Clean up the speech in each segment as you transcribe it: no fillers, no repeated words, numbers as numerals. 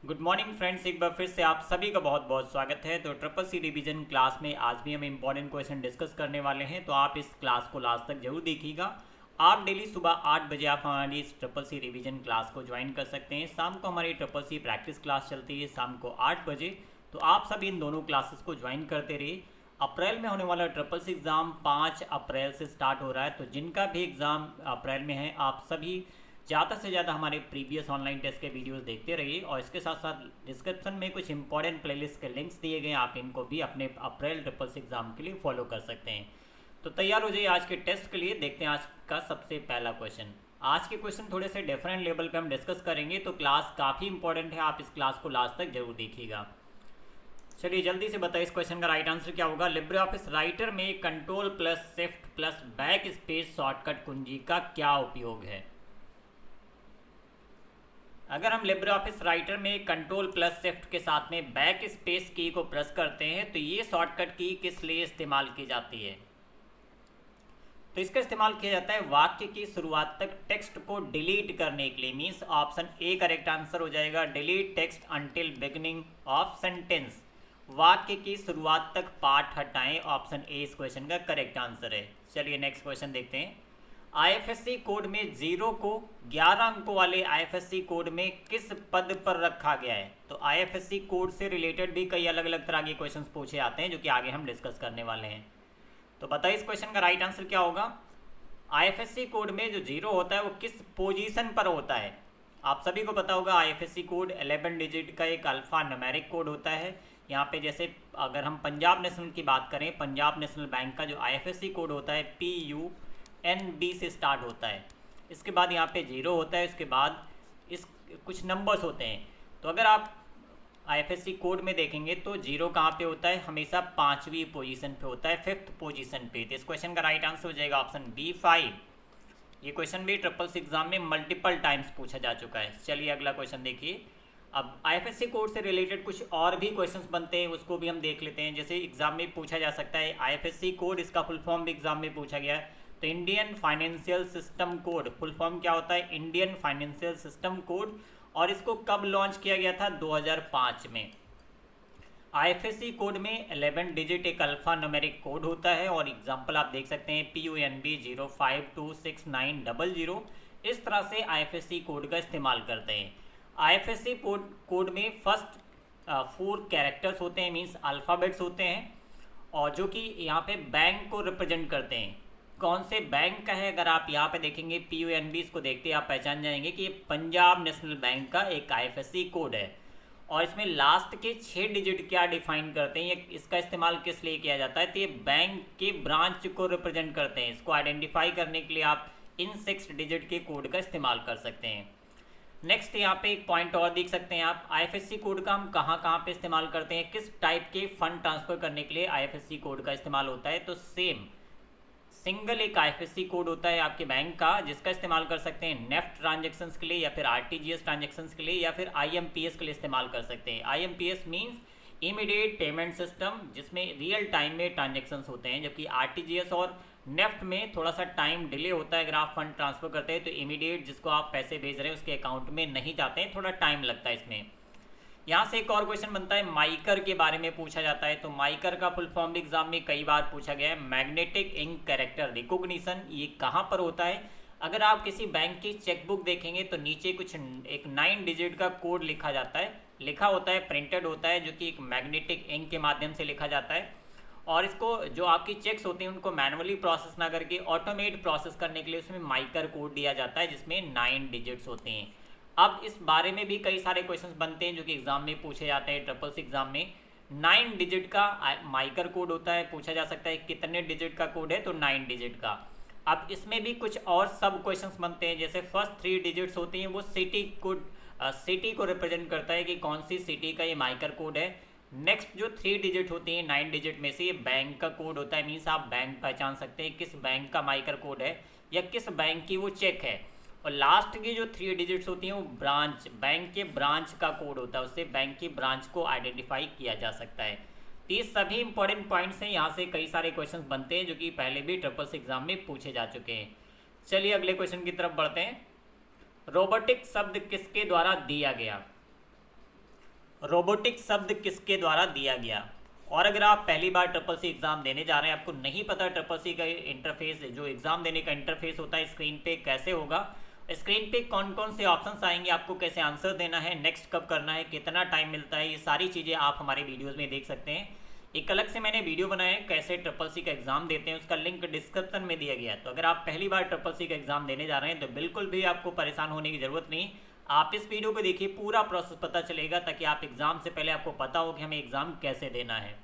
Good morning friends, एक बार फिर से आप सभी का बहुत बहुत स्वागत है। तो ट्रिपल सी रिवीजन क्लास में आज भी हम इंपॉर्टेंट क्वेश्चन डिस्कस करने वाले हैं, तो आप इस क्लास को लास्ट तक जरूर देखिएगा। आप डेली सुबह 8 बजे आप हमारी इस ट्रिपल सी रिवीजन क्लास को ज्वाइन कर सकते हैं। शाम को हमारी ट्रिपल सी प्रैक्टिस क्लास चलती है शाम को 8 बजे, तो आप सभी इन दोनों क्लासेस को ज्वाइन करते रहिए। अप्रैल में होने वाला ट्रिपल सी एग्ज़ाम 5 अप्रैल से स्टार्ट हो रहा है, तो जिनका भी एग्ज़ाम अप्रैल में है आप सभी ज़्यादा से ज़्यादा हमारे प्रीवियस ऑनलाइन टेस्ट के वीडियोस देखते रहिए। और इसके साथ साथ डिस्क्रिप्शन में कुछ इंपॉर्टेंट प्लेलिस्ट के लिंक्स दिए गए हैं, आप इनको भी अपने अप्रैल ट्रिपल सी एग्ज़ाम के लिए फॉलो कर सकते हैं। तो तैयार हो जाइए आज के टेस्ट के लिए। देखते हैं आज का सबसे पहला क्वेश्चन। आज के क्वेश्चन थोड़े से डिफरेंट लेवल पे हम डिस्कस करेंगे, तो क्लास काफ़ी इंपॉर्टेंट है, आप इस क्लास को लास्ट तक जरूर देखिएगा। चलिए जल्दी से बताइए इस क्वेश्चन का राइट आंसर क्या होगा। लिब्रे ऑफिस राइटर में control plus shift plus back space shortcut कुंजी का क्या उपयोग है। अगर हम लिब्रे ऑफिस राइटर में कंट्रोल प्लस शिफ्ट के साथ में बैक स्पेस की को प्रेस करते हैं, तो ये शॉर्टकट की किस लिए इस्तेमाल की जाती है। तो इसका इस्तेमाल किया जाता है वाक्य की शुरुआत तक टेक्स्ट को डिलीट करने के लिए। Means option A correct answer हो जाएगा, delete text until beginning of sentence. वाक्य की शुरुआत तक पार्ट हटाएं, ऑप्शन ए इस क्वेश्चन का करेक्ट आंसर है। चलिए नेक्स्ट क्वेश्चन देखते हैं। आईएफएससी कोड में 0 को 11 अंकों वाले आईएफएससी कोड में किस पद पर रखा गया है। तो आईएफएससी कोड से रिलेटेड भी कई अलग अलग तरह के क्वेश्चंस पूछे आते हैं, जो कि आगे हम डिस्कस करने वाले हैं। तो बताइए इस क्वेश्चन का राइट आंसर क्या होगा। आईएफएससी कोड में जो 0 होता है वो किस पोजीशन पर होता है। आप सभी को पता होगा आईएफएससी कोड 11 डिजिट का एक अल्फा न्यूमेरिक कोड होता है। यहाँ पे जैसे अगर हम पंजाब नेशनल की बात करें, पंजाब नेशनल बैंक का जो आईएफएससी कोड होता है PUNB से स्टार्ट होता है। इसके बाद यहाँ पे 0 होता है, उसके बाद इस कुछ नंबर्स होते हैं। तो अगर आप आईएफएससी कोड में देखेंगे तो 0 कहाँ पे होता है, हमेशा 5वीं पोजीशन पे होता है, 5th पोजीशन पे। तो इस क्वेश्चन का राइट आंसर हो जाएगा ऑप्शन बी 5। ये क्वेश्चन भी ट्रिपल सी एग्जाम में मल्टीपल टाइम्स पूछा जा चुका है। चलिए अगला क्वेश्चन देखिए। अब आईएफएससी कोड से रिलेटेड कुछ और भी क्वेश्चंस बनते हैं, उसको भी हम देख लेते हैं। जैसे एग्जाम में पूछा जा सकता है आईएफएससी कोड, इसका फुल फॉर्म भी एग्जाम में पूछा गया है। तो Indian financial system code full form क्या होता है, इंडियन फाइनेंशियल सिस्टम कोड। और इसको कब लॉन्च किया गया था, 2005 में। आईएफएससी कोड में 11 डिजिट एक अल्फा न्यूमेरिक कोड होता है, और एग्जांपल आप देख सकते हैं PUNB 05269000। इस तरह से आईएफएससी कोड का इस्तेमाल करते हैं। आईएफएससी कोड में फर्स्ट 4 कैरेक्टर्स होते हैं, मीन्स अल्फ़ाबेट्स होते हैं, और जो कि यहाँ पे बैंक को रिप्रेजेंट करते हैं। कौन से बैंक का है, अगर आप यहाँ पे देखेंगे PUNB इसको देखते हैं आप पहचान जाएंगे कि ये पंजाब नेशनल बैंक का एक आईएफएससी कोड है। और इसमें लास्ट के 6 डिजिट क्या डिफाइन करते हैं, ये इसका इस्तेमाल किस लिए किया जाता है, तो ये बैंक के ब्रांच को रिप्रेजेंट करते हैं। इसको आइडेंटिफाई करने के लिए आप इन 6 डिजिट के कोड का इस्तेमाल कर सकते हैं। नेक्स्ट यहाँ पे एक पॉइंट और देख सकते हैं आप, आईएफएससी कोड का हम कहाँ कहाँ पे इस्तेमाल करते हैं, किस टाइप के फंड ट्रांसफर करने के लिए आईएफएससी कोड का इस्तेमाल होता है। तो सेम सिंगल एक आईएफएससी कोड होता है आपके बैंक का, जिसका इस्तेमाल कर सकते हैं नेफ्ट ट्रांजेक्शन्स के लिए, या फिर आरटीजीएस ट्रांजेक्शन्स के लिए, या फिर आईएमपीएस के लिए इस्तेमाल कर सकते हैं। IMPS means immediate payment system, जिसमें रियल टाइम में ट्रांजेक्शन्स होते हैं, जबकि आरटीजीएस और नेफ्ट में थोड़ा सा टाइम डिले होता है। अगर आप फंड ट्रांसफर करते हैं तो इमीडिएट जिसको आप पैसे भेज रहे हैं उसके अकाउंट में नहीं जाते हैं, थोड़ा टाइम लगता है इसमें। यहाँ से एक और क्वेश्चन बनता है, माइकर के बारे में पूछा जाता है। तो माइकर का फुल फॉर्म भी एग्जाम में कई बार पूछा गया है, मैग्नेटिक इंक कैरेक्टर रिकॉग्निशन। ये कहाँ पर होता है, अगर आप किसी बैंक की चेकबुक देखेंगे तो नीचे कुछ एक 9 डिजिट का कोड लिखा जाता है, लिखा होता है, प्रिंटेड होता है, जो कि एक मैग्नेटिक इंक के माध्यम से लिखा जाता है। और इसको जो आपकी चेक्स होती हैं उनको मैनुअली प्रोसेस ना करके ऑटोमेट प्रोसेस करने के लिए उसमें माइकर कोड दिया जाता है, जिसमें 9 डिजिट्स होते हैं। अब इस बारे में भी कई सारे क्वेश्चंस बनते हैं जो कि एग्जाम में पूछे जाते हैं। ट्रिपल सी एग्जाम में 9 डिजिट का माइकर कोड होता है, पूछा जा सकता है कितने डिजिट का कोड है, तो 9 डिजिट का। अब इसमें भी कुछ और सब क्वेश्चंस बनते हैं, जैसे फर्स्ट 3 डिजिट्स होती हैं वो सिटी कोड, सिटी को रिप्रेजेंट करता है कि कौन सी सिटी का ये माइकर कोड है। नेक्स्ट जो 3 डिजिट होती हैं 9 डिजिट में से, ये बैंक का कोड होता है, मीन्स आप बैंक पहचान सकते हैं किस बैंक का माइकर कोड है या किस बैंक की वो चेक है। और लास्ट की जो 3 डिजिट्स होती हैं वो ब्रांच, बैंक के ब्रांच का कोड होता है, उससे बैंक की ब्रांच को आइडेंटिफाई किया जा सकता है। तो ये सभी इंपॉर्टेंट पॉइंट्स हैं, यहाँ से कई सारे क्वेश्चंस बनते हैं जो कि पहले भी ट्रिपल सी एग्जाम में पूछे जा चुके हैं। चलिए अगले क्वेश्चन की तरफ बढ़ते हैं। रोबोटिक शब्द किसके द्वारा दिया गया। रोबोटिक शब्द किसके द्वारा दिया गया? और अगर आप पहली बार ट्रिपल सी एग्ज़ाम देने जा रहे हैं, आपको नहीं पता ट्रिपल सी का इंटरफेस, जो एग्ज़ाम देने का इंटरफेस होता है स्क्रीन पे कैसे होगा, स्क्रीन पे कौन कौन से ऑप्शंस आएंगे, आपको कैसे आंसर देना है, नेक्स्ट कब करना है, कितना टाइम मिलता है, ये सारी चीज़ें आप हमारे वीडियोज़ में देख सकते हैं। एक अलग से मैंने वीडियो बनाया है कैसे ट्रिपल सी का एग्ज़ाम देते हैं, उसका लिंक डिस्क्रिप्शन में दिया गया है। तो अगर आप पहली बार ट्रिपल सी का एग्ज़ाम देने जा रहे हैं तो बिल्कुल भी आपको परेशान होने की ज़रूरत नहीं। आप इस वीडियो को देखिए, पूरा प्रोसेस पता चलेगा, ताकि आप एग्ज़ाम से पहले आपको पता हो कि हमें एग्ज़ाम कैसे देना है।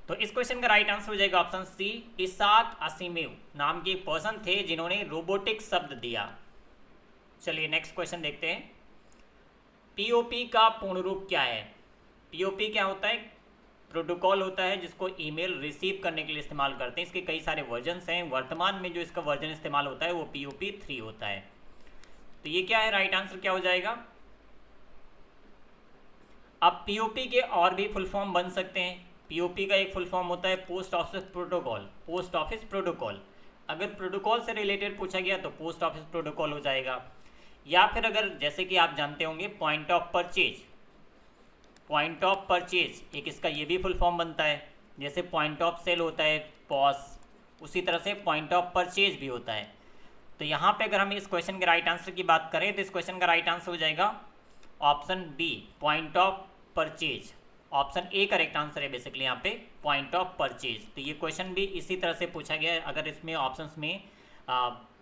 तो इस क्वेश्चन का राइट आंसर हो जाएगा ऑप्शन सी। इसाक असीमोव नाम के एक पर्सन थे जिन्होंने रोबोटिक शब्द दिया। चलिए नेक्स्ट क्वेश्चन देखते हैं। पीओपी का पूर्ण रूप क्या है? पीओपी क्या होता है? प्रोटोकॉल होता है जिसको ईमेल रिसीव करने के लिए इस्तेमाल करते हैं। इसके कई सारे वर्जन्स हैं। वर्तमान में जो इसका वर्जन इस्तेमाल होता है वो पीओपी 3 होता है। तो ये क्या है, राइट आंसर क्या हो जाएगा? अब पीओपी के और भी फुल फॉर्म बन सकते हैं। पीओपी का एक फुल फॉर्म होता है post office protocol. Post office protocol, अगर प्रोटोकॉल से रिलेटेड पूछा गया तो पोस्ट ऑफिस प्रोटोकॉल हो जाएगा। या फिर अगर जैसे कि आप जानते होंगे point of purchase, point of purchase एक इसका ये भी फुल फॉर्म बनता है। जैसे पॉइंट ऑफ सेल होता है पॉस, उसी तरह से पॉइंट ऑफ परचेज भी होता है। तो यहाँ पे अगर हम इस क्वेश्चन के राइट आंसर की बात करें तो इस क्वेश्चन का राइट आंसर हो जाएगा option B, point of purchase. Option A correct answer है बेसिकली यहाँ पे, पॉइंट ऑफ परचेज। तो ये क्वेश्चन भी इसी तरह से पूछा गया है। अगर इसमें ऑप्शंस में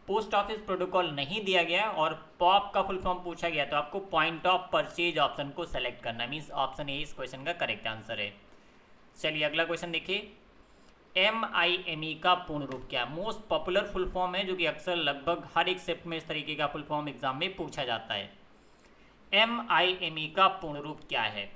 पोस्ट ऑफिस प्रोटोकॉल नहीं दिया गया और पॉप का फुल फॉर्म पूछा गया तो आपको पॉइंट ऑफ परचेज ऑप्शन को सेलेक्ट करना, मीन्स ऑप्शन ए इस क्वेश्चन का करेक्ट आंसर है। चलिए अगला क्वेश्चन देखिए। MIME का पूर्ण रूप क्या है? मोस्ट पॉपुलर फुल फॉर्म है जो कि अक्सर लगभग हर एक शिफ्ट में इस तरीके का फुल फॉर्म एग्जाम में पूछा जाता है। MIME का पूर्ण रूप क्या है?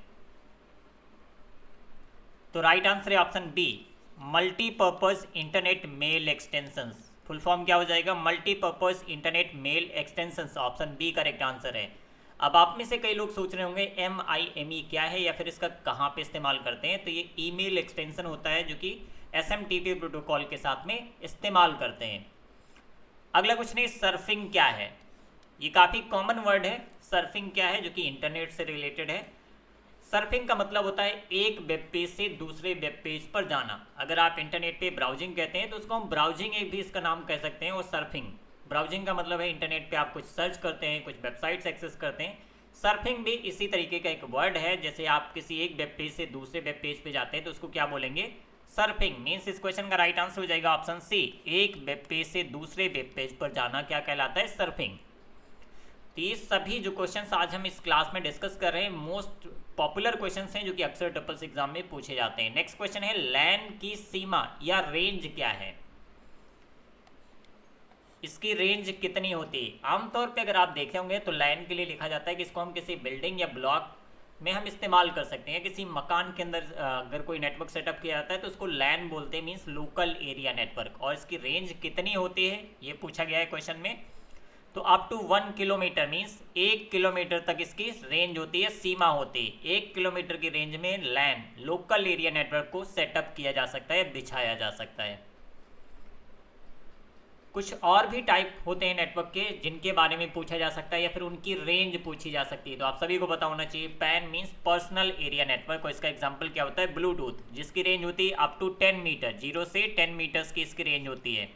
तो राइट आंसर है option B, multipurpose internet mail extensions. Full form क्या हो जाएगा? Multipurpose internet mail extensions. Option B correct answer है। अब आप में से कई लोग सोच रहे होंगे MIME क्या है या फिर इसका कहाँ पे इस्तेमाल करते हैं। तो ये ईमेल एक्सटेंशन होता है जो कि SMTP प्रोटोकॉल के साथ में इस्तेमाल करते हैं। अगला क्वेश्चन है, सर्फिंग क्या है? ये काफ़ी कॉमन वर्ड है। सर्फिंग क्या है? जो कि इंटरनेट से रिलेटेड है। सर्फिंग का मतलब होता है एक वेब पेज से दूसरे वेब पेज पर जाना। अगर आप इंटरनेट पे ब्राउजिंग कहते हैं तो उसको हम ब्राउजिंग एक भी इसका नाम कह सकते हैं। और सर्फिंग, ब्राउजिंग का मतलब है इंटरनेट पे आप कुछ सर्च करते हैं, कुछ वेबसाइट्स एक्सेस करते हैं। सर्फिंग भी इसी तरीके का एक वर्ड है। जैसे आप किसी एक वेब पेज से दूसरे वेब पेज पे जाते हैं तो उसको क्या बोलेंगे? सर्फिंग। मीन्स इस क्वेश्चन का राइट आंसर हो जाएगा ऑप्शन सी, एक वेब पेज से दूसरे वेब पेज पर जाना क्या कहलाता है? सर्फिंग। तो ये सभी जो क्वेश्चंस आज हम इस क्लास में डिस्कस कर रहे हैं मोस्ट पॉपुलर क्वेश्चंस हैं जो कि अक्सर ट्रिपल सी एग्जाम में पूछे जाते हैं। नेक्स्ट क्वेश्चन है, लैन की सीमा या रेंज क्या है? इसकी रेंज कितनी होती है? आमतौर पे अगर आप देखे होंगे तो लैन के लिए लिखा जाता है कि इसको हम किसी बिल्डिंग या ब्लॉक में हम इस्तेमाल कर सकते हैं। किसी मकान के अंदर अगर कोई नेटवर्क सेटअप किया जाता है तो उसको लैन बोलते हैं, मीन्स लोकल एरिया नेटवर्क। और इसकी रेंज कितनी होती है ये पूछा गया है क्वेश्चन में। तो up to 1 kilometre, means 1 kilometre तक इसकी रेंज होती है, सीमा होती है। 1 किलोमीटर की रेंज में लैन लोकल एरिया नेटवर्क को सेटअप किया जा सकता है, बिछाया जा सकता है। कुछ और भी टाइप होते हैं नेटवर्क के जिनके बारे में पूछा जा सकता है या फिर उनकी रेंज पूछी जा सकती है। तो आप सभी को पता होना चाहिए, pan means personal area network. और इसका एग्जांपल क्या होता है? ब्लूटूथ, जिसकी रेंज होती है अप टू 10 मीटर, 0 से 10 मीटर्स की इसकी रेंज होती है।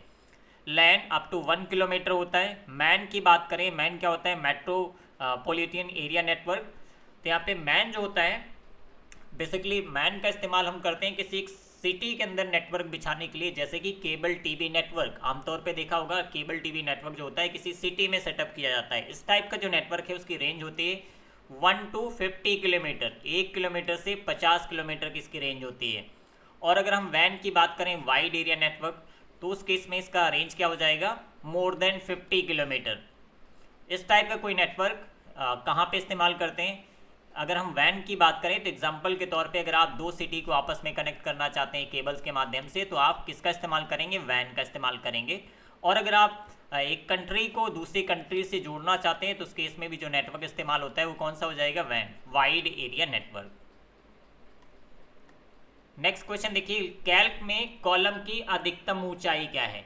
लैन अप टू 1 किलोमीटर होता है। मैन की बात करें, मैन क्या होता है? Metropolitan area network. तो यहाँ पे मैन जो होता है, बेसिकली मैन का इस्तेमाल हम करते हैं किसी एक सिटी के अंदर नेटवर्क बिछाने के लिए, जैसे कि केबल टीवी नेटवर्क। आमतौर पे देखा होगा केबल टीवी नेटवर्क जो होता है किसी सिटी में सेटअप किया जाता है। इस टाइप का जो नेटवर्क है उसकी रेंज होती है 1 to 50 किलोमीटर, 1 किलोमीटर से 50 किलोमीटर की इसकी रेंज होती है। और अगर हम वैन की बात करें, वाइड एरिया नेटवर्क, तो उस केस में इसका रेंज क्या हो जाएगा? More than 50 kilometre. इस टाइप का कोई नेटवर्क कहाँ पे इस्तेमाल करते हैं? अगर हम वैन की बात करें तो एग्जांपल के तौर पे अगर आप दो सिटी को आपस में कनेक्ट करना चाहते हैं केबल्स के माध्यम से, तो आप किसका इस्तेमाल करेंगे? वैन का इस्तेमाल करेंगे। और अगर आप एक कंट्री को दूसरी कंट्री से जोड़ना चाहते हैं तो उस केस में भी जो नेटवर्क इस्तेमाल होता है वो कौन सा हो जाएगा? वैन, wide area network. Next question देखिए, कैल्क में कॉलम की अधिकतम ऊंचाई क्या है?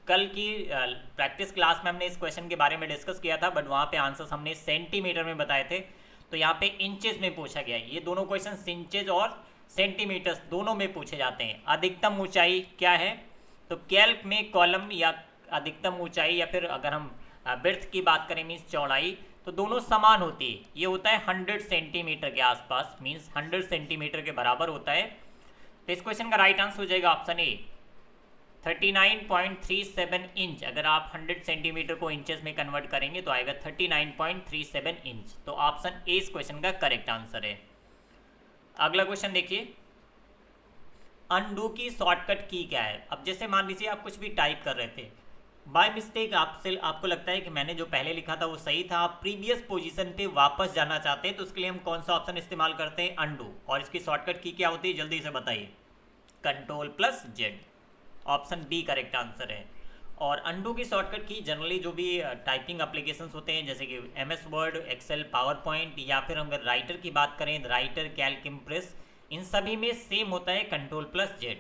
कल की प्रैक्टिस क्लास में हमने इस क्वेश्चन के बारे में डिस्कस किया था, बट वहाँ पे आंसर्स हमने सेंटीमीटर में बताए थे। तो यहाँ पे इंचेस में पूछा गया है। ये दोनों क्वेश्चन इंचेस और सेंटीमीटर्स दोनों में पूछे जाते हैं। अधिकतम ऊंचाई क्या है, तो कैल्क में कॉलम या अधिकतम ऊंचाई या फिर अगर हम ब्रेड्थ की बात करें मीन्स चौड़ाई, तो दोनों समान होती है। ये होता है 100 सेंटीमीटर के आसपास, मीन्स 100 सेंटीमीटर के बराबर होता है। तो इस क्वेश्चन का राइट आंसर हो जाएगा ऑप्शन ए 39.37 इंच। अगर आप 100 सेंटीमीटर को इंचेस में कन्वर्ट करेंगे तो आएगा 39.37 इंच। तो ऑप्शन ए इस क्वेश्चन का करेक्ट आंसर है। अगला क्वेश्चन देखिए, अनडू की शॉर्टकट की क्या है। अब जैसे मान लीजिए आप कुछ भी टाइप कर रहे थे, बाय मिस्टेक आपको लगता है कि मैंने जो पहले लिखा था वो सही था, आप प्रीवियस पोजीशन पे वापस जाना चाहते हैं, तो उसके लिए हम कौन सा ऑप्शन इस्तेमाल करते हैं, अनडू। और इसकी शॉर्टकट की क्या होती है, जल्दी से बताइए। Ctrl+Z, option B correct answer है। और अनडू की शॉर्टकट की जनरली जो भी टाइपिंग एप्लीकेशंस होते हैं जैसे कि MS Word, Excel, PowerPoint, या फिर अगर राइटर की बात करें राइटर, कैल्क, इम्प्रेस, इन सभी में सेम होता है Ctrl+Z।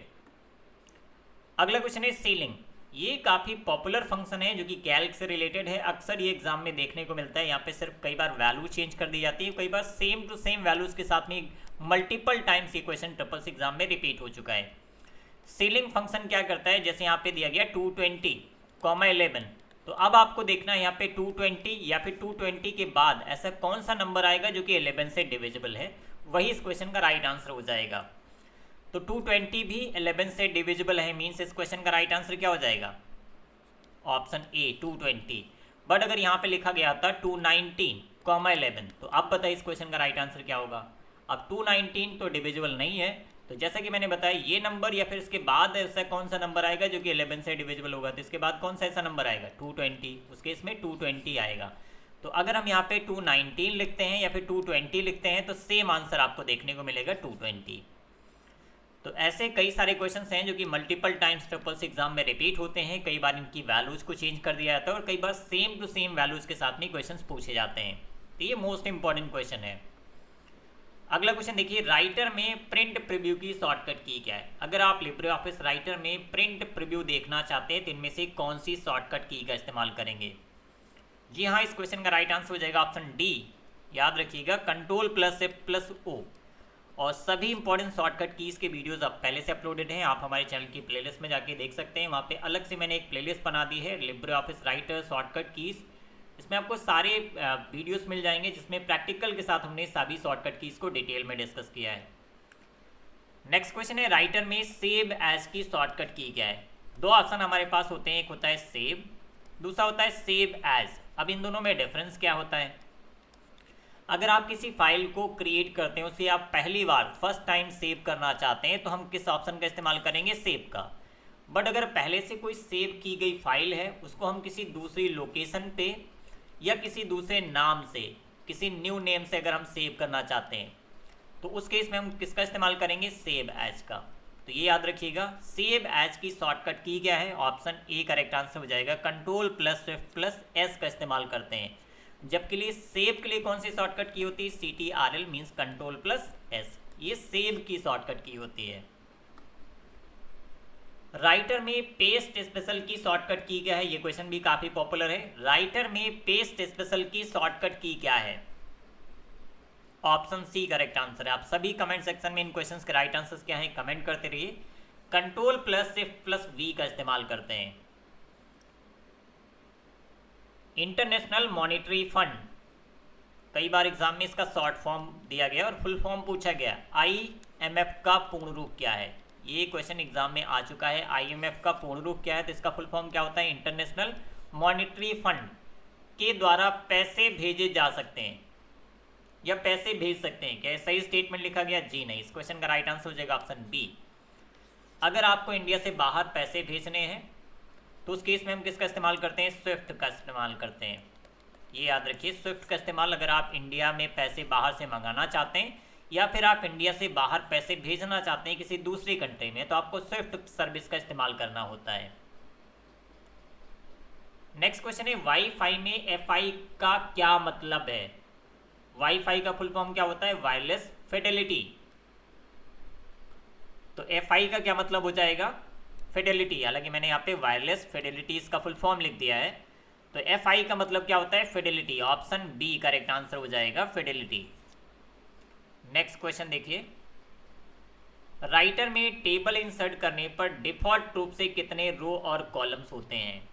अगला क्वेश्चन है सीलिंग। ये काफ़ी पॉपुलर फंक्शन है जो कि कैल्क से रिलेटेड है। अक्सर ये एग्जाम में देखने को मिलता है। यहाँ पे सिर्फ कई बार वैल्यू चेंज कर दी जाती है, कई बार सेम टू सेम वैल्यूज के साथ में मल्टीपल टाइम्स ये क्वेश्चन ट्रिपल्स एग्जाम में रिपीट हो चुका है। सीलिंग फंक्शन क्या करता है, जैसे यहाँ पे दिया गया 220,11, तो अब आपको देखना है यहाँ पे 220 या फिर 220 के बाद ऐसा कौन सा नंबर आएगा जो कि 11 से डिविजिबल है, वही इस क्वेश्चन का राइट आंसर हो जाएगा। तो 220 भी 11 से डिविजिबल है, मीन्स इस क्वेश्चन का राइट आंसर क्या हो जाएगा, ऑप्शन ए 220। बट अगर यहाँ पे लिखा गया था 219,11, तो अब बताइए इस क्वेश्चन का राइट आंसर क्या होगा। अब 219 तो डिविजिबल नहीं है, तो जैसा कि मैंने बताया ये नंबर या फिर इसके बाद ऐसा कौन सा नंबर आएगा जो कि 11 से डिविजिबल होगा, तो इसके बाद कौन सा ऐसा नंबर आएगा, 220, उसके इसमें 220 आएगा। तो अगर हम यहाँ पे 219 लिखते हैं या फिर 220 लिखते हैं तो सेम आंसर आपको देखने को मिलेगा 220। तो ऐसे कई सारे क्वेश्चंस हैं जो कि मल्टीपल टाइम्स ट्रिपल्स एग्जाम में रिपीट होते हैं। कई बार इनकी वैल्यूज को चेंज कर दिया जाता है और कई बार सेम टू सेम वैल्यूज के साथ में क्वेश्चंस पूछे जाते हैं। तो ये मोस्ट इंपॉर्टेंट क्वेश्चन है। अगला क्वेश्चन देखिए, राइटर में प्रिंट प्रीव्यू की शॉर्टकट की क्या है। अगर आप लिब्रे ऑफिस राइटर में प्रिंट प्रीव्यू देखना चाहते हैं तो इनमें से कौन सी शॉर्टकट की का इस्तेमाल करेंगे। जी हाँ, इस क्वेश्चन का राइट आंसर हो जाएगा ऑप्शन डी। याद रखिएगा Ctrl+F+O। और सभी इंपॉर्टेंट शॉर्टकट कीज़ के वीडियोस अब पहले से अपलोडेड हैं, आप हमारे चैनल की प्लेलिस्ट में जाके देख सकते हैं। वहाँ पे अलग से मैंने एक प्लेलिस्ट बना दी है Libre office writer shortcut keys. इसमें आपको सारे वीडियोस मिल जाएंगे जिसमें प्रैक्टिकल के साथ हमने सभी शॉर्टकट कीज़ को डिटेल में डिस्कस किया है। नेक्स्ट क्वेश्चन है, राइटर में सेव एज की शॉर्टकट की क्या है। दो ऑप्शन हमारे पास होते हैं, एक होता है सेव, दूसरा होता है सेव एज। अब इन दोनों में डिफरेंस क्या होता है। अगर आप किसी फाइल को क्रिएट करते हैं, उसे आप पहली बार फर्स्ट टाइम सेव करना चाहते हैं तो हम किस ऑप्शन का इस्तेमाल करेंगे, सेव का। बट अगर पहले से कोई सेव की गई फाइल है उसको हम किसी दूसरी लोकेशन पे या किसी दूसरे नाम से, किसी न्यू नेम से अगर हम सेव करना चाहते हैं तो उस केस में हम किसका इस्तेमाल करेंगे, सेव एज का। तो ये याद रखिएगा, सेव एज की शॉर्टकट की क्या है, ऑप्शन ए करेक्ट आंसर हो जाएगा। Ctrl+F+S का इस्तेमाल करते हैं। जबकि लिए सेव के लिए कौन सी शॉर्टकट की होती है, CTRL मीन्स Ctrl+S, ये सेव की शॉर्टकट की होती है। राइटर में पेस्ट स्पेशल की शॉर्टकट की क्या है, ये क्वेश्चन भी काफी पॉपुलर है। राइटर में पेस्ट स्पेशल की शॉर्टकट की क्या है, ऑप्शन सी करेक्ट आंसर है। आप सभी कमेंट सेक्शन में इन क्वेश्चंस के राइट आंसर्स क्या हैं कमेंट करते रहिए। Ctrl+Shift+V का इस्तेमाल करते हैं। इंटरनेशनल मॉनिटरी फंड, कई बार एग्जाम में इसका शॉर्ट फॉर्म दिया गया और फुल फॉर्म पूछा गया। IMF का पूर्ण रूप क्या है, ये क्वेश्चन एग्जाम में आ चुका है। IMF का पूर्ण रूप क्या है, तो इसका फुल फॉर्म क्या होता है, इंटरनेशनल मॉनिटरी फंड के द्वारा पैसे भेजे जा सकते हैं या पैसे भेज सकते हैं। क्या सही स्टेटमेंट लिखा गया, जी नहीं। इस क्वेश्चन का राइट आंसर हो जाएगा ऑप्शन बी। अगर आपको इंडिया से बाहर पैसे भेजने हैं तो उस केस में हम किसका इस्तेमाल करते हैं, स्विफ्ट का इस्तेमाल करते हैं। ये याद रखिए, स्विफ्ट का इस्तेमाल अगर आप इंडिया में पैसे बाहर से मंगाना चाहते हैं या फिर आप इंडिया से बाहर पैसे भेजना चाहते हैं किसी दूसरी कंट्री में, तो आपको स्विफ्ट सर्विस का इस्तेमाल करना होता है। नेक्स्ट क्वेश्चन है, वाईफाई में FI का क्या मतलब है। वाईफाई का फुल फॉर्म क्या होता है, वायरलेस फिडेलिटी। तो FI का क्या मतलब हो जाएगा, फिडेलिटी। हालांकि मैंने यहाँ पे वायरलेस फिडेलिटी इसका फुल फॉर्म लिख दिया है। तो FI का मतलब क्या होता है, fidelity. Option B correct answer हो जाएगा, फिडेलिटी। नेक्स्ट क्वेश्चन देखिए, राइटर में टेबल इंसर्ट करने पर डिफॉल्ट रूप से कितने रो और कॉलम्स होते हैं?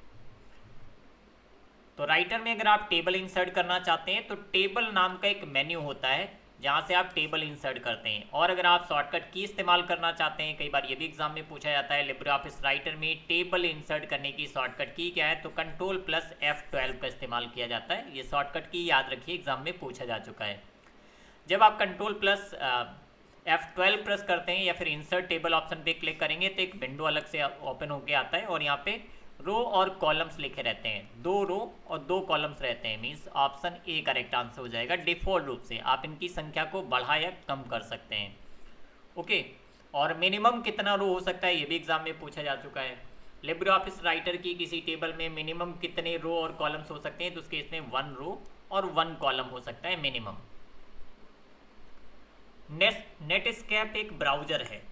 तो राइटर में अगर आप टेबल इंसर्ट करना चाहते हैं तो टेबल नाम का एक मेन्यू होता है जहाँ से आप टेबल इंसर्ट करते हैं। और अगर आप शॉर्टकट की इस्तेमाल करना चाहते हैं, कई बार ये भी एग्जाम में पूछा जाता है लिब्रे ऑफिस राइटर में टेबल इंसर्ट करने की शॉर्टकट की क्या है, तो Ctrl+F12 का इस्तेमाल किया जाता है। ये शॉर्टकट की याद रखिए, एग्जाम में पूछा जा चुका है। जब आप Ctrl+F12 प्रेस करते हैं या फिर इंसर्ट टेबल ऑप्शन पे क्लिक करेंगे तो एक विंडो अलग से ओपन होके आता है और यहाँ पे रो और कॉलम्स लिखे रहते हैं, 2 रो और 2 कॉलम्स रहते हैं। Means option A correct answer हो जाएगा। डिफ़ॉल्ट रूप से आप इनकी संख्या को बढ़ा या कम कर सकते हैं। ओके, और मिनिमम कितना रो हो सकता है ये भी एग्जाम में पूछा जा चुका है। लिब्रे ऑफिस राइटर की किसी टेबल में मिनिमम कितने रो और कॉलम्स हो सकते हैं, तो उसके इसमें 1 रो और 1 कॉलम हो सकता है मिनिमम। नेटस्केप एक ब्राउजर है,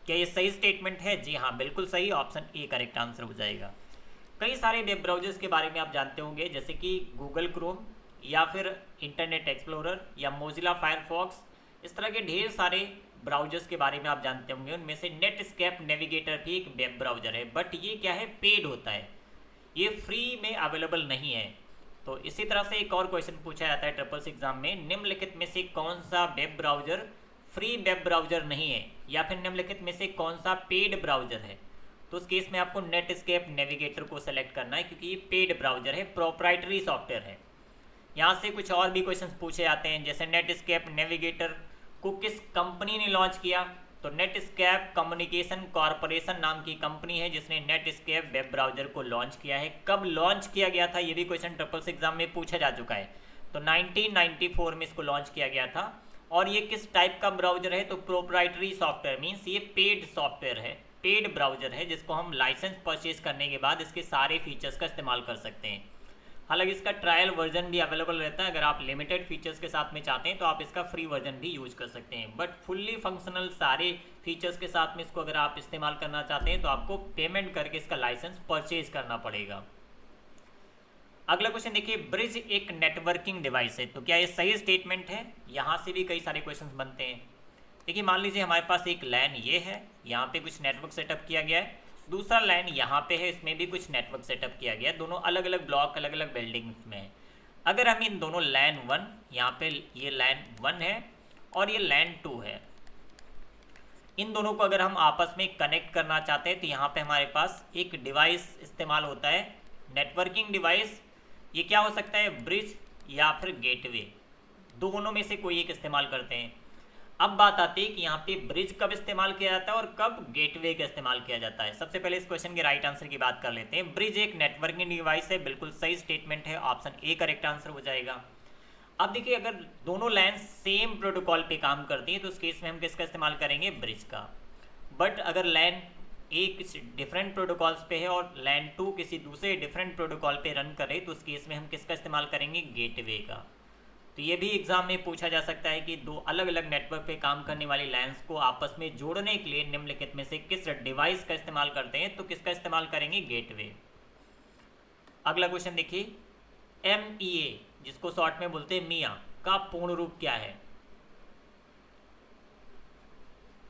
क्या ये सही स्टेटमेंट है? जी हाँ, बिल्कुल सही, ऑप्शन ए करेक्ट आंसर हो जाएगा। कई सारे वेब ब्राउजर्स के बारे में आप जानते होंगे, जैसे कि गूगल क्रोम या फिर इंटरनेट एक्सप्लोरर या मोजिला फायरफॉक्स, इस तरह के ढेर सारे ब्राउजर्स के बारे में आप जानते होंगे। उनमें से नेटस्केप नेविगेटर भी एक वेब ब्राउजर है, बट ये क्या है, पेड होता है, ये फ्री में अवेलेबल नहीं है। तो इसी तरह से एक और क्वेश्चन पूछा जाता है ट्रिपल्स एग्जाम में, निम्नलिखित में से कौन सा web browser free web browser नहीं है, या फिर निम्नलिखित में से कौन सा पेड ब्राउजर है? तो उस केस में आपको नेटस्केप नेविगेटर को सेलेक्ट करना है, क्योंकि ये पेड ब्राउजर है, प्रोप्राइटरी सॉफ्टवेयर है। यहाँ से कुछ और भी क्वेश्चंस पूछे जाते हैं, जैसे नेटस्केप नेविगेटर को किस कंपनी ने लॉन्च किया? तो नेटस्केप कम्युनिकेशन कॉरपोरेशन नाम की कंपनी है जिसने नेटस्केप वेब ब्राउजर को लॉन्च किया है। कब लॉन्च किया गया था ये भी क्वेश्चन ट्रिपल्स एग्जाम में पूछा जा चुका है। तो 1994 में इसको लॉन्च किया गया था। और ये किस टाइप का ब्राउजर है? तो प्रोप्राइटरी सॉफ्टवेयर, मीन्स ये पेड सॉफ्टवेयर है, पेड ब्राउजर है, जिसको हम लाइसेंस परचेज करने के बाद इसके सारे फीचर्स का इस्तेमाल कर सकते हैं। हालांकि इसका ट्रायल वर्जन भी अवेलेबल रहता है, अगर आप लिमिटेड फीचर्स के साथ में चाहते हैं तो आप इसका फ्री वर्जन भी यूज कर सकते हैं। बट फुल्ली फंक्शनल सारे फीचर्स के साथ में इसको अगर आप इस्तेमाल करना चाहते हैं तो आपको पेमेंट करके इसका लाइसेंस परचेज करना पड़ेगा। अगला क्वेश्चन देखिए, ब्रिज एक नेटवर्किंग डिवाइस है, तो क्या ये सही स्टेटमेंट है? यहाँ से भी कई सारे क्वेश्चन बनते हैं। देखिए, मान लीजिए हमारे पास एक लैन ये है, यहाँ पे कुछ नेटवर्क सेटअप किया गया है, दूसरा लाइन यहाँ पे है, इसमें भी कुछ नेटवर्क सेटअप किया गया है, दोनों अलग अलग ब्लॉक अलग अलग बिल्डिंग्स में है। अगर हम इन दोनों लैन 1, यहाँ पे ये लैन 1 है और ये लैन 2 है, इन दोनों को अगर हम आपस में कनेक्ट करना चाहते हैं तो यहाँ पे हमारे पास एक डिवाइस इस्तेमाल होता है, नेटवर्किंग डिवाइस। ये क्या हो सकता है, ब्रिज या फिर गेटवे, दोनों में से कोई एक इस्तेमाल करते हैं। अब बात आती है कि यहाँ पे ब्रिज कब इस्तेमाल किया जाता है और कब गेटवे का इस्तेमाल किया जाता है। सबसे पहले इस क्वेश्चन के राइट आंसर की बात कर लेते हैं। ब्रिज एक नेटवर्किंग डिवाइस है, बिल्कुल सही स्टेटमेंट है, ऑप्शन ए करेक्ट आंसर हो जाएगा। अब देखिए, अगर दोनों लाइन सेम प्रोटोकॉल पे काम करती हैं तो उस केस में हम किसका इस्तेमाल करेंगे, ब्रिज का। बट अगर लाइन ए किसी डिफरेंट प्रोटोकॉल्स पे है और लाइन 2 किसी दूसरे डिफरेंट प्रोटोकॉल पे रन करे तो उस केस में हम किसका इस्तेमाल करेंगे, गेटवे का। तो ये भी एग्जाम में पूछा जा सकता है कि दो अलग अलग नेटवर्क पे काम करने वाली लाइंस को आपस में जोड़ने के लिए निम्नलिखित में से किस डिवाइस का इस्तेमाल करते हैं, तो किसका इस्तेमाल करेंगे, गेटवे। अगला क्वेश्चन देखिए, MEA जिसको शॉर्ट में बोलते हैं मिया का पूर्ण रूप क्या है?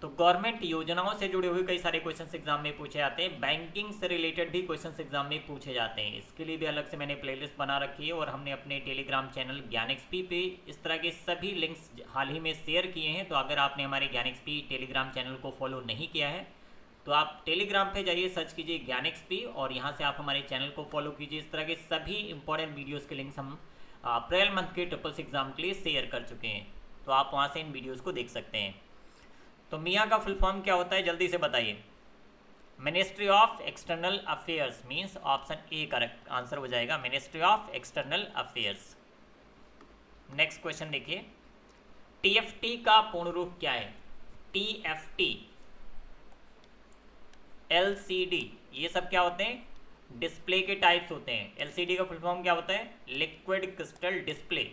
तो गवर्नमेंट योजनाओं से जुड़े हुए कई सारे क्वेश्चंस एग्जाम में पूछे जाते हैं, बैंकिंग से रिलेटेड भी क्वेश्चंस एग्जाम में पूछे जाते हैं। इसके लिए भी अलग से मैंने प्लेलिस्ट बना रखी है और हमने अपने टेलीग्राम चैनल ज्ञानएक्सपी पे इस तरह के सभी लिंक्स हाल ही में शेयर किए हैं। तो अगर आपने हमारे ज्ञानएक्सपी टेलीग्राम चैनल को फॉलो नहीं किया है तो आप टेलीग्राम पे जाइए, सर्च कीजिए ज्ञानएक्सपी और यहाँ से आप हमारे चैनल को फॉलो कीजिए। इस तरह के सभी इंपॉर्टेंट वीडियोज़ के लिंक्स हम अप्रैल मंथ के ट्रिपल्स एग्जाम के लिए शेयर कर चुके हैं, तो आप वहाँ से इन वीडियोज़ को देख सकते हैं। तो मिया का फुल फॉर्म क्या होता है, जल्दी से बताइए। Ministry of external affairs, means option A correct answer हो जाएगा, ministry of external affairs. Next question देखिए, TFT का पूर्ण रूप क्या है? TFT, LCD, ये सब क्या होते हैं, डिस्प्ले के टाइप्स होते हैं। LCD का फुल फॉर्म क्या होता है, लिक्विड क्रिस्टल डिस्प्ले।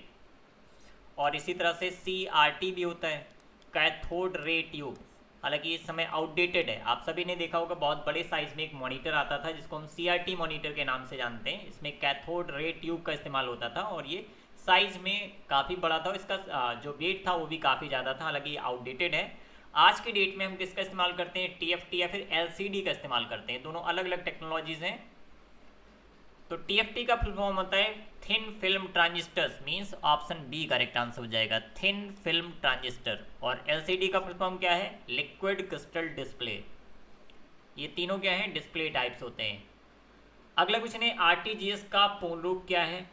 और इसी तरह से CRT भी होता है, कैथोड रे ट्यूब। हालांकि इस समय आउटडेटेड है, आप सभी ने देखा होगा बहुत बड़े साइज में एक मॉनिटर आता था जिसको हम CRT मॉनिटर के नाम से जानते हैं। इसमें कैथोड रे ट्यूब का इस्तेमाल होता था और ये साइज में काफ़ी बड़ा था, इसका जो वेट था वो भी काफ़ी ज़्यादा था, हालांकि आउटडेटेड है। आज की डेट में हम किसका इस्तेमाल करते हैं, TFT या फिर LCD का इस्तेमाल करते हैं, दोनों अलग अलग टेक्नोलॉजीज़ हैं। तो TFT का फुल फॉर्म होता है thin film transistors, means option B correct answer हो जाएगा, थिन फिल्म ट्रांजिस्टर। और LCD का फुल फॉर्म क्या है, लिक्विड क्रिस्टल डिस्प्ले। ये तीनों क्या हैं, डिस्प्ले टाइप्स होते हैं। अगला क्वेश्चन है RTGS का पूर्ण रूप क्या है।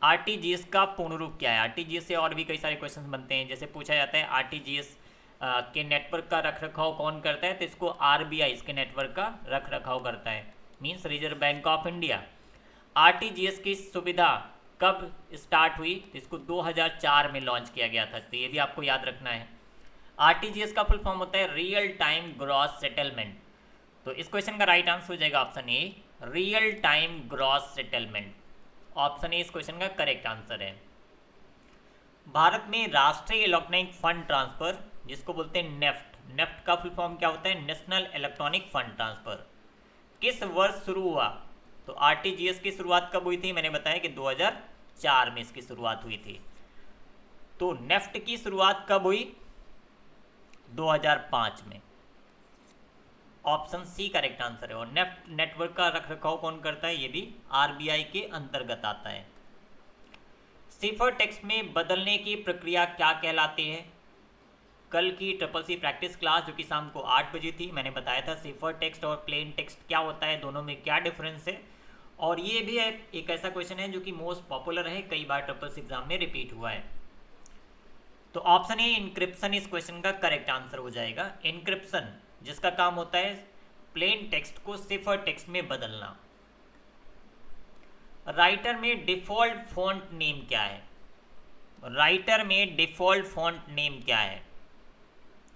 RTGS का पूर्ण रूप क्या है। RTGS से और भी कई सारे क्वेश्चन बनते हैं, जैसे पूछा जाता है RTGS के नेटवर्क का रख रखाव कौन करता है, तो इसको RBI इसके नेटवर्क का रख रखाव करता है, means reserve bank of India. RTGS की सुविधा कब स्टार्ट हुई, तो इसको 2004 में लॉन्च किया गया था, तो ये भी आपको याद रखना है। RTGS का फुल फॉर्म होता है रियल टाइम ग्रॉस सेटलमेंट। तो इस क्वेश्चन का राइट आंसर हो जाएगा option A, real time gross settlement. Option A इस क्वेश्चन का करेक्ट आंसर है। भारत में राष्ट्रीय इलेक्ट्रॉनिक फंड ट्रांसफर, जिसको बोलते हैं नेफ्ट, नेफ्ट का फुल फॉर्म क्या होता है, नेशनल इलेक्ट्रॉनिक फंड ट्रांसफर, किस वर्ष शुरू हुआ। तो RTGS की शुरुआत कब हुई थी, मैंने बताया कि 2004 में इसकी शुरुआत हुई थी। तो नेफ्ट की शुरुआत कब हुई, 2005 में। ऑप्शन सी करेक्ट आंसर है। और नेफ्ट नेटवर्क का रखरखाव कौन करता है, ये भी RBI के अंतर्गत आता है। सिफर टेक्स्ट में बदलने की प्रक्रिया क्या कहलाती है। कल की CCC प्रैक्टिस क्लास जो कि शाम को 8 बजे थी, मैंने बताया था सिफर टेक्स्ट और प्लेन टेक्स्ट क्या होता है, दोनों में क्या डिफरेंस है। और ये भी एक ऐसा क्वेश्चन है जो कि मोस्ट पॉपुलर है, कई बार CCC एग्जाम में रिपीट हुआ है। तो ऑप्शन ए इंक्रिप्शन इस क्वेश्चन का करेक्ट आंसर हो जाएगा। इंक्रिप्शन जिसका काम होता है प्लेन टेक्स्ट को सिफर टेक्स्ट में बदलना। राइटर में डिफ़ॉल्ट फॉन्ट नेम क्या है। राइटर में डिफ़ॉल्ट फॉन्ट नेम क्या है।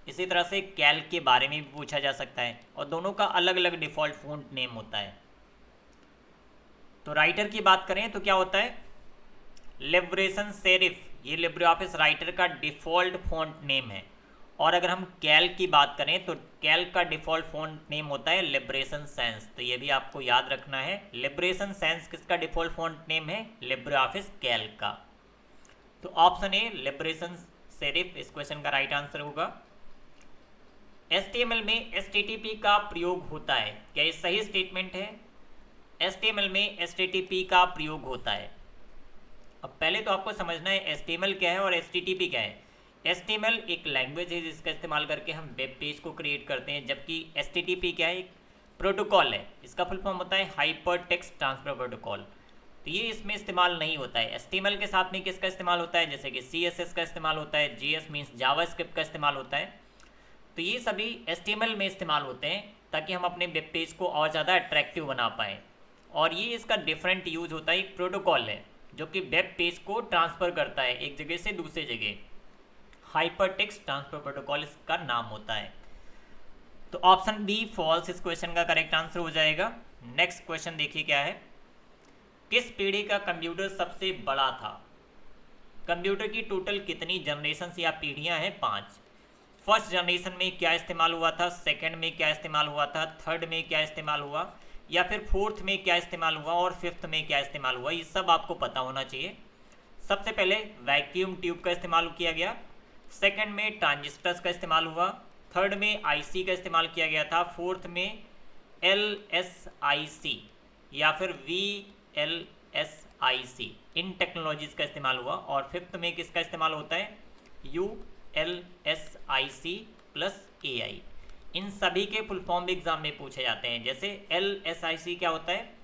इसी तरह से कैल्क के बारे में भी पूछा जा सकता है, और दोनों का अलग अलग डिफ़ॉल्ट फॉन्ट नेम होता है। तो राइटर की बात करें तो क्या होता है, लिबरेशन सेरिफ, ये लिब्रे ऑफिस राइटर का डिफ़ॉल्ट फॉन्ट नेम है। और अगर हम कैल्क की बात करें तो कैल्क का डिफ़ॉल्ट फॉन्ट नेम होता है लिबरेशन सैंस। तो ये भी आपको याद रखना है, लिबरेशन सैंस किसका डिफ़ॉल्ट फॉन्ट नेम है, लिब्रे ऑफिस कैल्क का। तो ऑप्शन ए लिबरेशन सेरिफ इस क्वेश्चन का राइट आंसर होगा। HTML में HTTP का प्रयोग होता है, क्या ये सही स्टेटमेंट है। HTML में HTTP का प्रयोग होता है। अब पहले तो आपको समझना है HTML क्या है और HTTP क्या है। HTML एक लैंग्वेज है जिसका इस्तेमाल करके हम वेब पेज को क्रिएट करते हैं, जबकि HTTP क्या है, एक प्रोटोकॉल है, इसका फुल फॉर्म होता है हाइपर टेक्स्ट ट्रांसफर प्रोटोकॉल। तो ये इसमें इस्तेमाल नहीं होता है। HTML के साथ में किसका इस्तेमाल होता है, जैसे कि CSS का इस्तेमाल होता है, JS मीन्स जावास्क्रिप्ट का इस्तेमाल होता है। तो ये सभी HTML में इस्तेमाल होते हैं ताकि हम अपने वेब पेज को और ज़्यादा अट्रैक्टिव बना पाएँ। और ये इसका डिफरेंट यूज़ होता है, एक प्रोटोकॉल है जो कि वेब पेज को ट्रांसफ़र करता है एक जगह से दूसरी जगह, हाइपर टेक्स्ट ट्रांसफर प्रोटोकॉल इसका नाम होता है। तो ऑप्शन बी फॉल्स इस क्वेश्चन का करेक्ट आंसर हो जाएगा। नेक्स्ट क्वेश्चन देखिए क्या है, किस पीढ़ी का कंप्यूटर सबसे बड़ा था। कंप्यूटर की टोटल कितनी जनरेशन या पीढ़ियां हैं, 5। फर्स्ट जनरेशन में क्या इस्तेमाल हुआ था, सेकंड में क्या इस्तेमाल हुआ था, थर्ड में क्या इस्तेमाल हुआ, या फिर फोर्थ में क्या इस्तेमाल हुआ और फिफ्थ में क्या इस्तेमाल हुआ, ये सब आपको पता होना चाहिए। सबसे पहले वैक्यूम ट्यूब का इस्तेमाल किया गया, सेकंड में ट्रांजिस्टर्स का इस्तेमाल हुआ, थर्ड में IC का इस्तेमाल किया गया था, फोर्थ में LSIC या फिर VLSIC इन टेक्नोलॉजीज़ का इस्तेमाल हुआ, और फिफ्थ में किसका इस्तेमाल होता है, ULSIC प्लस AI। इन सभी के फुल फॉर्म भी एग्जाम में पूछे जाते हैं। जैसे LSIC क्या होता है,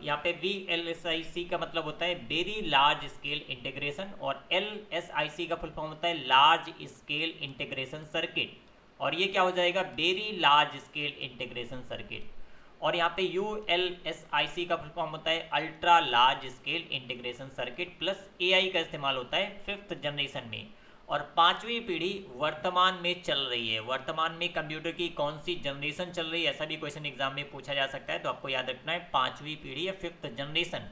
यहाँ पे VLSIC का मतलब होता है वेरी लार्ज स्केल इंटीग्रेशन, और LSIC का फुल फॉर्म होता है लार्ज स्केल इंटीग्रेशन सर्किट, और ये क्या हो जाएगा, very large scale integration circuit. और यहाँ पे ULSIC का फुल फॉर्म होता है ultra large scale integration circuit plus AI का इस्तेमाल होता है फिफ्थ जनरेशन में। और पांचवी पीढ़ी वर्तमान में चल रही है। वर्तमान में कंप्यूटर की कौन सी जनरेशन चल रही है, ऐसा भी क्वेश्चन एग्जाम में पूछा जा सकता है। तो आपको याद रखना है पांचवी पीढ़ी या फिफ्थ जनरेशन।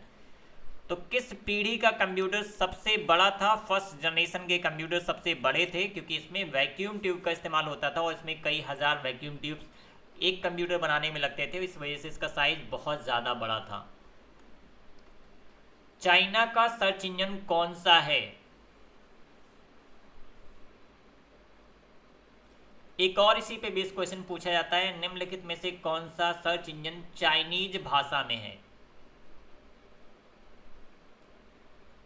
तो किस पीढ़ी का कंप्यूटर सबसे बड़ा था। फर्स्ट जनरेशन के कंप्यूटर सबसे बड़े थे क्योंकि इसमें वैक्यूम ट्यूब का इस्तेमाल होता था, और इसमें कई हज़ार वैक्यूम ट्यूब्स एक कंप्यूटर बनाने में लगते थे, इस वजह से इसका साइज बहुत ज़्यादा बड़ा था। चाइना का सर्च इंजन कौन सा है? एक और इसी पे बेस क्वेश्चन पूछा जाता है, निम्नलिखित में से कौन सा सर्च इंजन चाइनीज भाषा में है?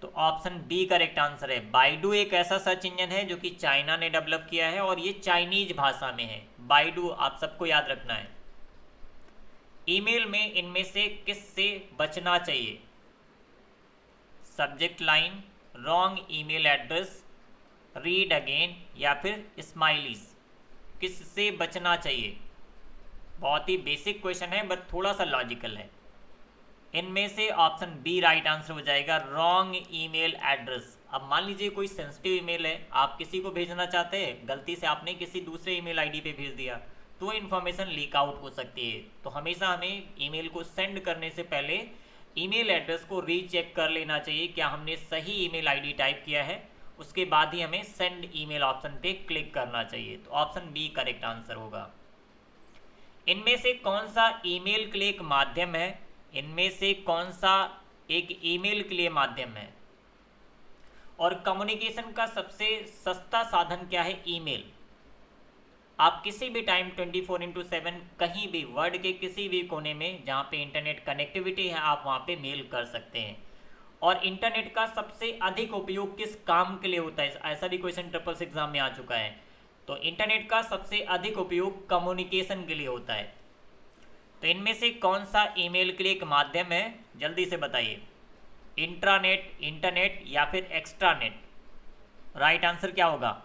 तो ऑप्शन बी करेक्ट आंसर है। बाइडू एक ऐसा सर्च इंजन है जो कि चाइना ने डेवलप किया है और ये चाइनीज भाषा में है। बाइडू आप सबको याद रखना है। ईमेल में इनमें से किससे बचना चाहिए? Subject line, wrong email address, read again या फिर स्माइलीज, किससे बचना चाहिए? बहुत ही बेसिक क्वेश्चन है बट थोड़ा सा लॉजिकल है। इनमें से ऑप्शन बी राइट आंसर हो जाएगा, रॉन्ग ईमेल एड्रेस। अब मान लीजिए कोई सेंसिटिव ईमेल है, आप किसी को भेजना चाहते हैं, गलती से आपने किसी दूसरे ईमेल आईडी पे भेज दिया तो इन्फॉर्मेशन लीक आउट हो सकती है। तो हमेशा हमें ईमेल को सेंड करने से पहले ईमेल एड्रेस को रीचेक कर लेना चाहिए, क्या हमने सही ईमेल आईडी टाइप किया है, उसके बाद ही हमें सेंड ईमेल ऑप्शन पे क्लिक करना चाहिए। तो ऑप्शन बी करेक्ट आंसर होगा। इनमें से कौन सा ईमेल के लिए एक माध्यम है? इनमें से कौन सा एक ईमेल के लिए माध्यम है? और कम्युनिकेशन का सबसे सस्ता साधन क्या है? ईमेल। आप किसी भी टाइम 24/7 कहीं भी वर्ल्ड के किसी भी कोने में जहाँ पे इंटरनेट कनेक्टिविटी है आप वहाँ पे मेल कर सकते हैं। और इंटरनेट का सबसे अधिक उपयोग किस काम के लिए होता है? ऐसा भी क्वेश्चन ट्रिपल एग्जाम में आ चुका है। तो इंटरनेट का सबसे अधिक उपयोग कम्युनिकेशन के लिए होता है। तो इनमें से कौन सा ईमेल के लिए एक माध्यम है? जल्दी से बताइए। इंट्रानेट, इंटरनेट या फिर एक्स्ट्रानेट? राइट आंसर क्या होगा?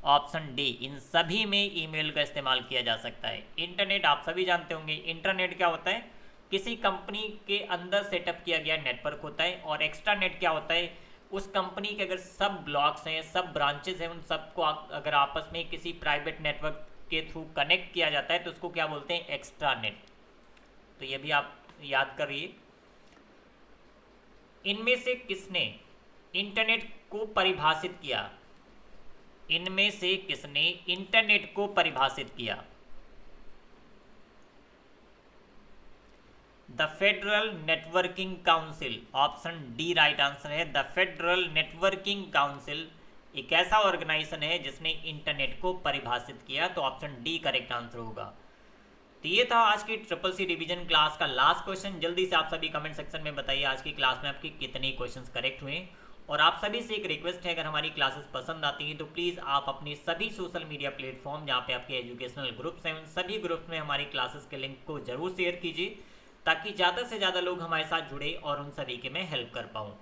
ऑप्शन डी, इन सभी में ईमेल का इस्तेमाल किया जा सकता है। इंटरनेट आप सभी जानते होंगे, इंटरनेट क्या होता है? किसी कंपनी के अंदर सेटअप किया गया नेटवर्क होता है। और एक्स्ट्रानेट क्या होता है? उस कंपनी के अगर सब ब्लॉक्स हैं, सब ब्रांचेस हैं, उन सबको अगर आपस में किसी प्राइवेट नेटवर्क के थ्रू कनेक्ट किया जाता है तो उसको क्या बोलते हैं? एक्स्ट्रानेट। तो ये भी आप याद करिए। इनमें से किसने इंटरनेट को परिभाषित किया? इनमें से किसने इंटरनेट को परिभाषित किया? The federal networking council. Option D right answer है। द फेडरल नेटवर्किंग काउंसिल एक ऐसा ऑर्गेनाइजेशन है जिसने इंटरनेट को परिभाषित किया। तो ऑप्शन डी करेक्ट आंसर होगा। तो ये था आज की ट्रिपल सी रिवीजन क्लास का लास्ट क्वेश्चन। जल्दी से आप सभी कमेंट सेक्शन में बताइए आज की क्लास में आपके कितने क्वेश्चंस करेक्ट हुए। और आप सभी से एक रिक्वेस्ट है, अगर हमारी क्लासेस पसंद आती हैं तो प्लीज़ आप अपने सभी सोशल मीडिया प्लेटफॉर्म जहाँ पे आपके एजुकेशनल ग्रुप्स हैं उन सभी ग्रुप्स में हमारी क्लासेस के लिंक को जरूर शेयर कीजिए ताकि ज़्यादा से ज़्यादा लोग हमारे साथ जुड़े और उन सभी के मैं हेल्प कर पाऊँ।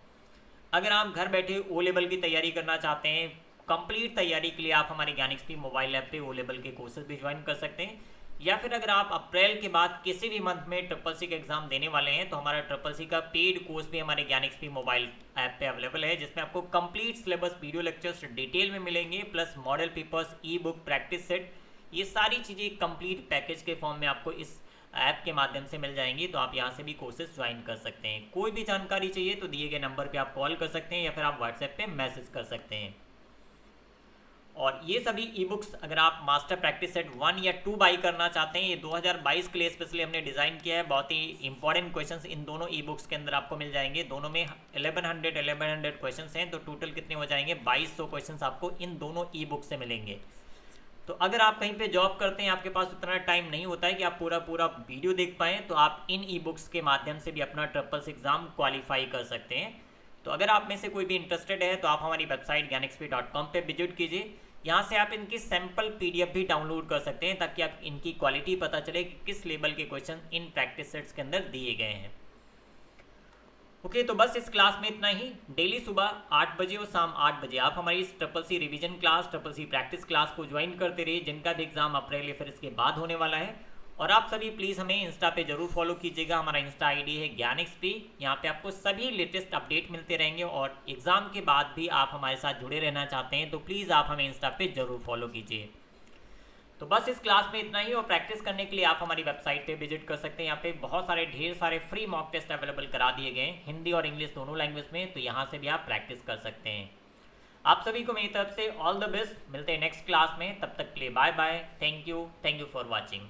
अगर आप घर बैठे ओ लेवल की तैयारी करना चाहते हैं, कंप्लीट तैयारी के लिए आप हमारे ज्ञानएक्सपी मोबाइल ऐप पे ओ लेवल के कोर्सेज भी ज्वाइन कर सकते हैं। या फिर अगर आप अप्रैल के बाद किसी भी मंथ में ट्रिपल सी का एग्जाम देने वाले हैं तो हमारा ट्रिपल सी का पेड कोर्स भी हमारे ज्ञानएक्सपी मोबाइल ऐप पे अवेलेबल है, जिसमें आपको complete syllabus video lectures detail में मिलेंगे, प्लस मॉडल पेपर्स, ई बुक, प्रैक्टिस सेट, ये सारी चीज़ें कंप्लीट पैकेज के फॉर्म में आपको इस ऐप के माध्यम से मिल जाएंगी। तो आप यहाँ से भी कोर्सेज ज्वाइन कर सकते हैं। कोई भी जानकारी चाहिए तो दिए गए नंबर पर आप कॉल कर सकते हैं या फिर आप व्हाट्सएप पर मैसेज कर सकते हैं। और ये सभी ई बुक्स अगर आप मास्टर प्रैक्टिस सेट 1 या 2 बाई करना चाहते हैं, ये 2022 के लिए स्पेशली हमने डिज़ाइन किया है। बहुत ही इंपॉर्टेंट क्वेश्चंस इन दोनों ई बुक्स के अंदर आपको मिल जाएंगे। दोनों में 1100 क्वेश्चंस हैं, तो टोटल कितने हो जाएंगे? 2200 क्वेश्चंस आपको इन दोनों ई बुक से मिलेंगे। तो अगर आप कहीं पे जॉब करते हैं, आपके पास उतना टाइम नहीं होता है कि आप पूरा वीडियो देख पाएँ, तो आप इन ई बुक्स के माध्यम से भी अपना ट्रिपल एग्ज़ाम क्वालिफाई कर सकते हैं। तो अगर आप में से कोई भी इंटरेस्टेड है तो आप हमारी वेबसाइट ज्ञानएक्सपी.com पे विजिट कीजिए। यहाँ से आप इनकी सैम्पल पीडीएफ भी डाउनलोड कर सकते हैं ताकि आप इनकी क्वालिटी पता चले कि किस लेवल के क्वेश्चन इन प्रैक्टिस सेट्स के अंदर दिए गए हैं। ओके, तो बस इस क्लास में इतना ही। डेली सुबह 8 बजे और शाम 8 बजे आप हमारी इस triple C revision class, triple C practice class को ज्वाइन करते रहिए, जिनका भी एग्जाम अप्रैल या फिर इसके बाद होने वाला है। और आप सभी प्लीज़ हमें इंस्टा पे जरूर फॉलो कीजिएगा। हमारा इंस्टा आईडी है ज्ञानएक्सपी। यहाँ पे आपको सभी लेटेस्ट अपडेट मिलते रहेंगे। और एग्ज़ाम के बाद भी आप हमारे साथ जुड़े रहना चाहते हैं तो प्लीज़ आप हमें इंस्टा पे जरूर फॉलो कीजिए। तो बस इस क्लास में इतना ही। और प्रैक्टिस करने के लिए आप हमारी वेबसाइट पे विजिट कर सकते हैं। यहाँ पे बहुत सारे ढेर सारे फ्री मॉक टेस्ट अवेलेबल करा दिए गए हैं, हिंदी और इंग्लिश दोनों लैंग्वेज में। तो यहाँ से भी आप प्रैक्टिस कर सकते हैं। आप सभी को मेरी तरफ से ऑल द बेस्ट। मिलते हैं नेक्स्ट क्लास में, तब तक के लिए bye bye. Thank you for watching.